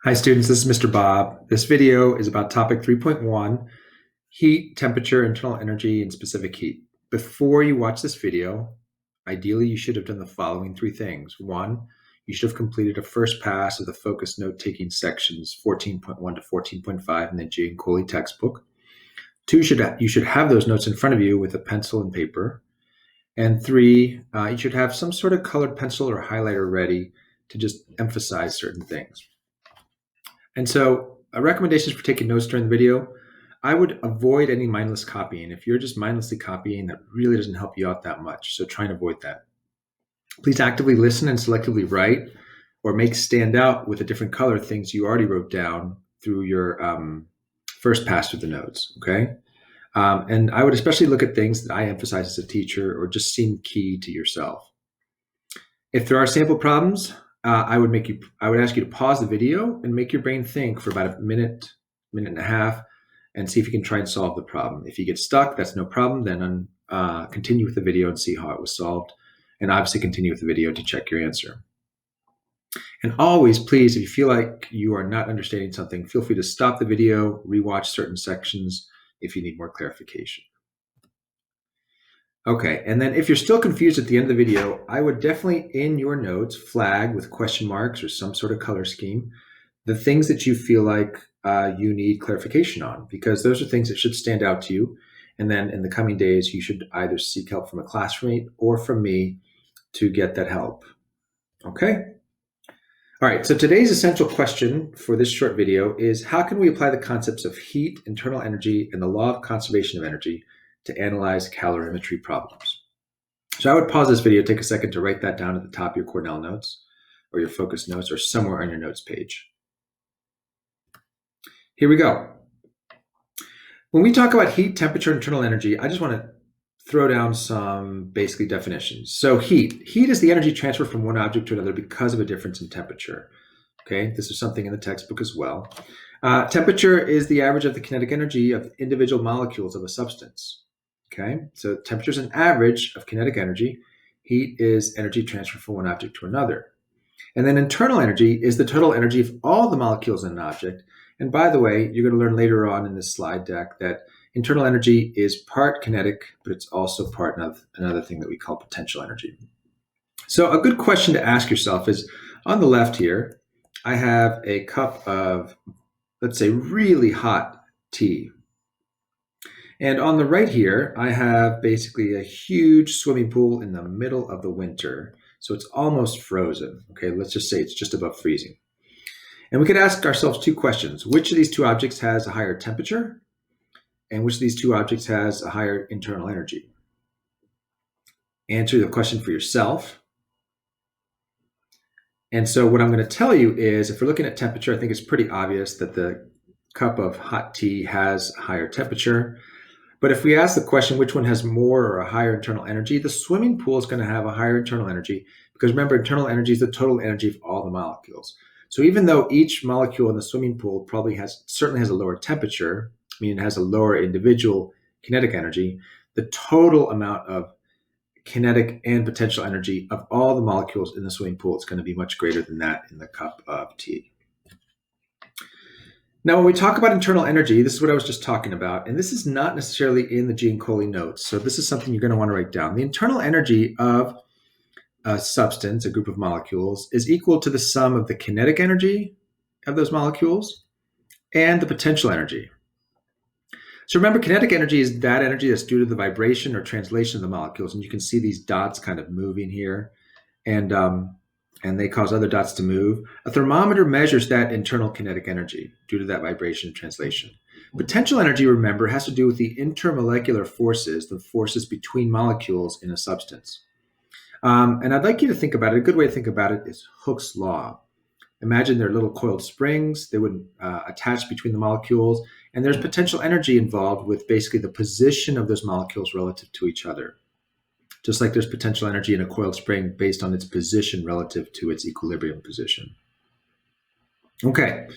Hi students, this is Mr. Bob. This video is about topic 3.1, heat, temperature, internal energy, and specific heat. Before you watch this video, ideally you should have done the following three things. One, you should have completed a first pass of the focus note-taking sections 14.1 to 14.5 in the Jane Coley textbook. Two, you should have those notes in front of you with a pencil and paper. And three, you should have some sort of colored pencil or highlighter ready to just emphasize certain things. And so recommendations for taking notes during the video, I would avoid any mindless copying. If you're just mindlessly copying, that really doesn't help you out that much. So try and avoid that. Please actively listen and selectively write or make stand out with a different color things you already wrote down through your first pass through the notes, okay? And I would especially look at things that I emphasize as a teacher or just seem key to yourself. If there are sample problems, I would ask you to pause the video and make your brain think for about a minute and a half, and see if you can try and solve the problem. If you get stuck, that's no problem. Then continue with the video and see how it was solved, and obviously continue with the video to check your answer. And always, please, if you feel like you are not understanding something, feel free to stop the video, rewatch certain sections if you need more clarification. Okay, and then if you're still confused at the end of the video, I would definitely, in your notes, flag with question marks or some sort of color scheme the things that you feel like you need clarification on, because those are things that should stand out to you. And then in the coming days, you should either seek help from a classmate or from me to get that help. Okay? All right, so today's essential question for this short video is, how can we apply the concepts of heat, internal energy, and the law of conservation of energy to analyze calorimetry problems? So I would pause this video, take a second to write that down at the top of your Cornell notes or your focus notes or somewhere on your notes page. Here we go. When we talk about heat, temperature, internal energy, I just want to throw down some basically definitions. So heat is the energy transfer from one object to another because of a difference in temperature. Okay, this is something in the textbook as well. Temperature is the average of the kinetic energy of individual molecules of a substance. Okay, so temperature is an average of kinetic energy. Heat is energy transfer from one object to another. And then internal energy is the total energy of all the molecules in an object. And by the way, you're going to learn later on in this slide deck that internal energy is part kinetic, but it's also part of another thing that we call potential energy. So a good question to ask yourself is, on the left here, I have a cup of, let's say, really hot tea. And on the right here, I have basically a huge swimming pool in the middle of the winter. So it's almost frozen. Okay, let's just say it's just above freezing. And we could ask ourselves two questions. Which of these two objects has a higher temperature? And which of these two objects has a higher internal energy? Answer the question for yourself. And so what I'm going to tell you is, if we're looking at temperature, I think it's pretty obvious that the cup of hot tea has a higher temperature. But if we ask the question, which one has more or a higher internal energy, the swimming pool is going to have a higher internal energy, because remember, internal energy is the total energy of all the molecules. So even though each molecule in the swimming pool probably certainly has a lower temperature, meaning it has a lower individual kinetic energy, the total amount of kinetic and potential energy of all the molecules in the swimming pool is going to be much greater than that in the cup of tea. Now, when we talk about internal energy, this is what I was just talking about, and this is not necessarily in the Jane Coley notes, so this is something you're going to want to write down. The internal energy of a substance, a group of molecules, is equal to the sum of the kinetic energy of those molecules and the potential energy. So remember, kinetic energy is that energy that's due to the vibration or translation of the molecules, and you can see these dots kind of moving here, and they cause other dots to move. A thermometer measures that internal kinetic energy due to that vibration and translation. Potential energy, remember, has to do with the intermolecular forces, the forces between molecules in a substance. And I'd like you to think about it. A good way to think about it is Hooke's law. Imagine they're little coiled springs. They would attach between the molecules, and there's potential energy involved with basically the position of those molecules relative to each other. Just like there's potential energy in a coiled spring based on its position relative to its equilibrium position. Okay,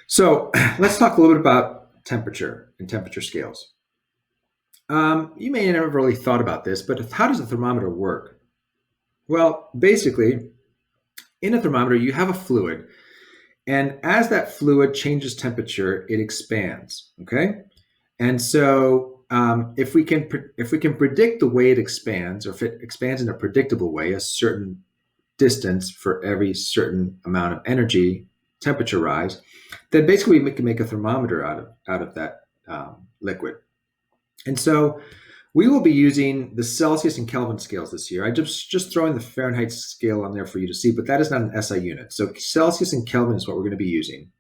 so let's talk a little bit about temperature and temperature scales. You may have never really thought about this, but how does a thermometer work? Well, basically, in a thermometer, you have a fluid, And as that fluid changes temperature, it expands. Okay, and so if we can predict the way it expands, or if it expands in a predictable way, a certain distance for every certain amount of energy temperature rise, then basically we can make a thermometer out of that liquid. And so we will be using the Celsius and Kelvin scales this year. I just throwing the Fahrenheit scale on there for you to see, but that is not an SI unit. So Celsius and Kelvin is what we're going to be using.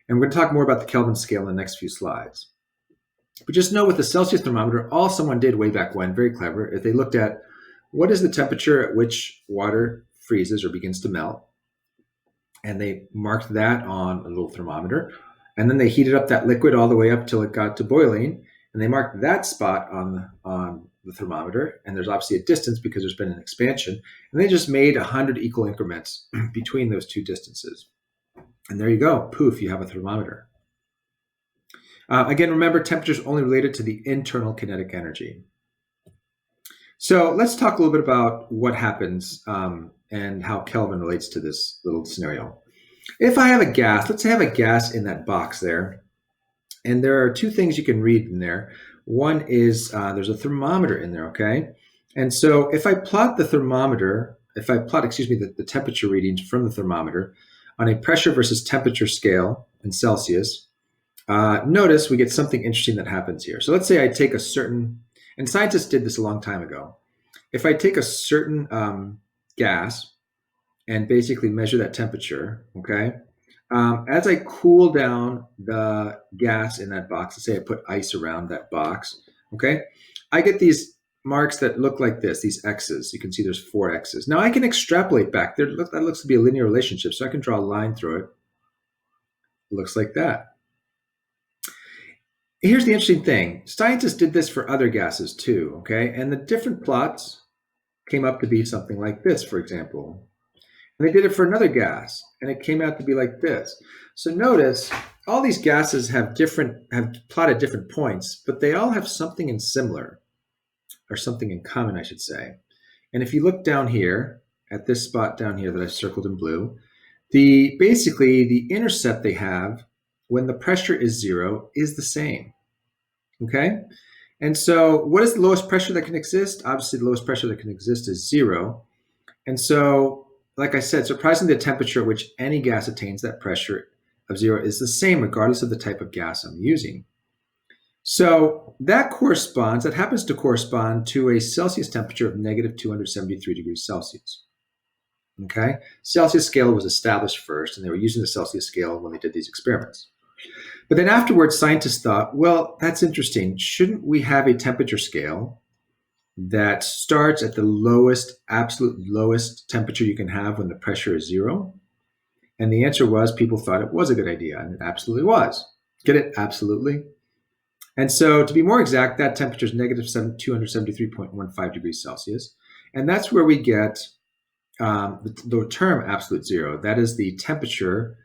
And we're going to talk more about the Kelvin scale in the next few slides. But just know with the Celsius thermometer, all someone did way back when, very clever, is they looked at what is the temperature at which water freezes or begins to melt. And they marked that on a little thermometer. And then they heated up that liquid all the way up till it got to boiling. And they marked that spot on the thermometer. And there's obviously a distance because there's been an expansion. And they just made 100 equal increments between those two distances. And there you go. Poof, you have a thermometer. Again, remember, temperature is only related to the internal kinetic energy. So let's talk a little bit about what happens and how Kelvin relates to this little scenario. If I have a gas, let's say I have a gas in that box there, and there are two things you can read in there. One is there's a thermometer in there, okay? And so if I plot the thermometer, the temperature readings from the thermometer on a pressure versus temperature scale in Celsius, notice we get something interesting that happens here. So let's say I take a certain, and scientists did this a long time ago. If I take a certain gas and basically measure that temperature, okay, as I cool down the gas in that box, let's say I put ice around that box, okay, I get these marks that look like this, these X's. You can see there's 4 X's. Now I can extrapolate back. That looks to be a linear relationship, so I can draw a line through it. It looks like that. Here's the interesting thing. Scientists did this for other gases too, okay? And the different plots came up to be something like this, for example. And they did it for another gas, and it came out to be like this. So notice all these gases have plotted different points, but they all have something in similar, or something in common, I should say. And if you look down here at this spot down here that I circled in blue, basically the intercept they have when the pressure is 0 is the same. Okay? And so what is the lowest pressure that can exist? Obviously, the lowest pressure that can exist is 0. And so, like I said, surprisingly, the temperature at which any gas attains that pressure of 0 is the same regardless of the type of gas I'm using. So that happens to correspond to a Celsius temperature of negative 273 degrees Celsius. Okay? Celsius scale was established first, and they were using the Celsius scale when they did these experiments. But then afterwards, scientists thought, well, that's interesting. Shouldn't we have a temperature scale that starts at the lowest, absolute lowest temperature you can have when the pressure is 0? And the answer was people thought it was a good idea, and it absolutely was. Get it? Absolutely. And so to be more exact, that temperature is negative 273.15 degrees Celsius. And that's where we get the term absolute zero. That is the temperature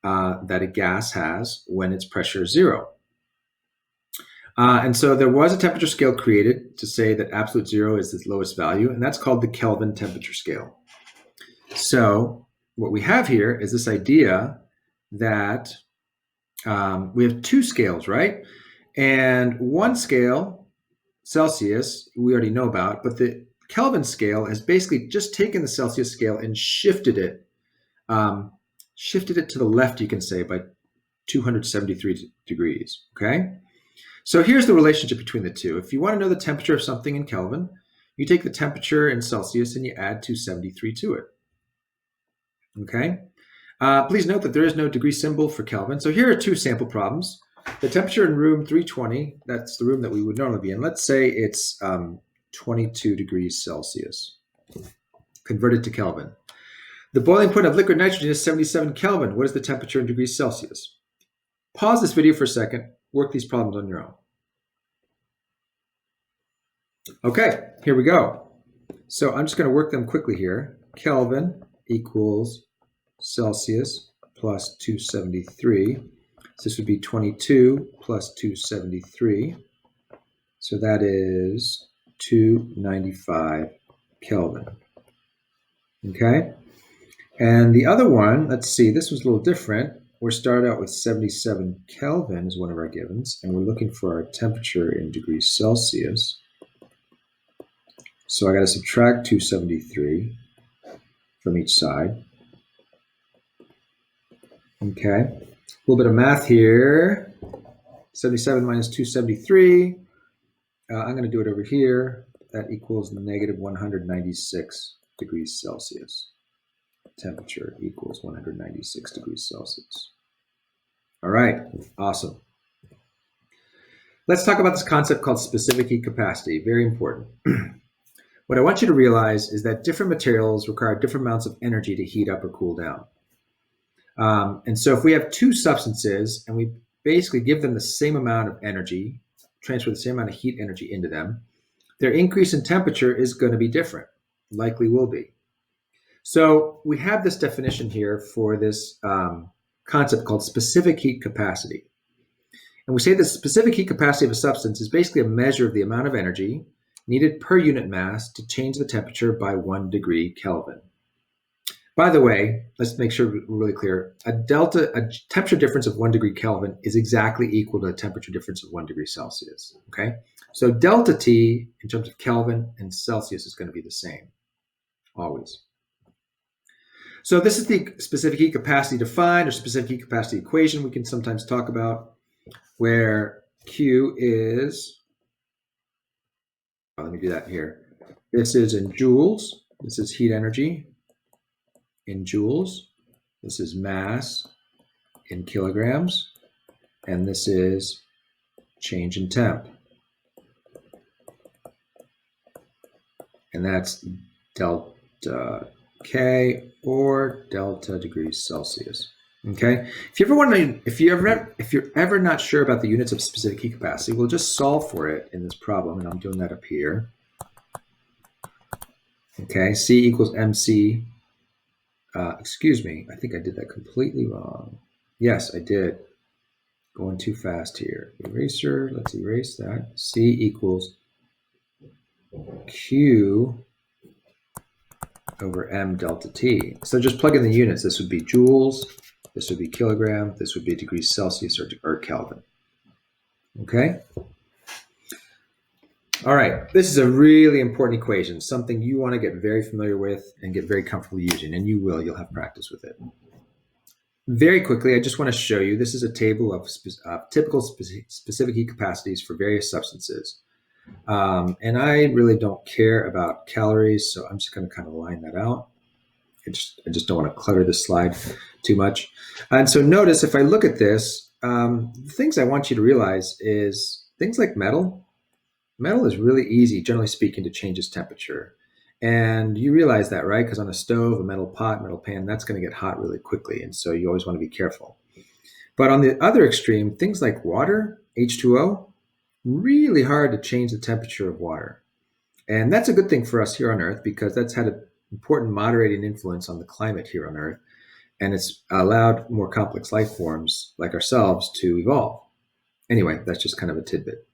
that a gas has when its pressure is 0. And so there was a temperature scale created to say that absolute 0 is the lowest value, and that's called the Kelvin temperature scale. So what we have here is this idea that we have 2 scales, right? And one scale, Celsius, we already know about, but the Kelvin scale has basically just taken the Celsius scale and shifted it to the left, you can say, by 273 degrees, okay? So here's the relationship between the two. If you want to know the temperature of something in Kelvin, you take the temperature in Celsius and you add 273 to it, okay? Please note that there is no degree symbol for Kelvin. So here are 2 sample problems. The temperature in room 320, that's the room that we would normally be in. Let's say it's 22 degrees Celsius, converted to Kelvin. The boiling point of liquid nitrogen is 77 Kelvin. What is the temperature in degrees Celsius? Pause this video for a second. Work these problems on your own. Okay, here we go. So I'm just going to work them quickly here. Kelvin equals Celsius plus 273. So this would be 22 plus 273. So that is 295 Kelvin. Okay? And the other one, let's see, this was a little different. We're started out with 77 Kelvin is one of our givens, and we're looking for our temperature in degrees Celsius. So I got to subtract 273 from each side. Okay, a little bit of math here. 77 minus 273. I'm going to do it over here. That equals negative 196 degrees Celsius. Temperature equals 196 degrees Celsius. All right, awesome. Let's talk about this concept called specific heat capacity. Very important. What I want you to realize is that different materials require different amounts of energy to heat up or cool down. And so if we have two substances and we basically give them the same amount of energy, transfer the same amount of heat energy into them, their increase in temperature is going to be different, likely will be. So we have this definition here for this concept called specific heat capacity. And we say the specific heat capacity of a substance is basically a measure of the amount of energy needed per unit mass to change the temperature by 1 degree Kelvin. By the way, let's make sure we're really clear. A temperature difference of 1 degree Kelvin is exactly equal to a temperature difference of 1 degree Celsius, okay? So delta T in terms of Kelvin and Celsius is going to be the same, always. So this is the specific heat capacity defined, or specific heat capacity equation we can sometimes talk about, where Q is, let me do that here. This is in joules. This is heat energy in joules. This is mass in kilograms. And this is change in temp. And that's delta K or delta degrees Celsius. Okay. If you're ever not sure about the units of specific heat capacity, we'll just solve for it in this problem, and I'm doing that up here. Okay, C equals MC. Excuse me, I think I did that completely wrong. Yes, I did. Going too fast here. Eraser, let's erase that. C equals Q over M delta T. So just plug in the units. This would be joules. This would be kilogram. This would be degrees Celsius or Kelvin. Okay? All right. This is a really important equation, something you want to get very familiar with and get very comfortable using, and you will. You'll have practice with it. Very quickly, I just want to show you, this is a table of typical specific heat capacities for various substances. And I really don't care about calories, so I'm just going to kind of line that out. I just don't want to clutter this slide too much. And so notice if I look at this, the things I want you to realize is things like metal. Metal is really easy, generally speaking, to change its temperature. And you realize that, right? Because on a stove, a metal pot, metal pan, that's going to get hot really quickly. And so you always want to be careful. But on the other extreme, things like water, H2O, really hard to change the temperature of water. And that's a good thing for us here on Earth because that's had an important moderating influence on the climate here on Earth. And it's allowed more complex life forms like ourselves to evolve. Anyway, that's just kind of a tidbit.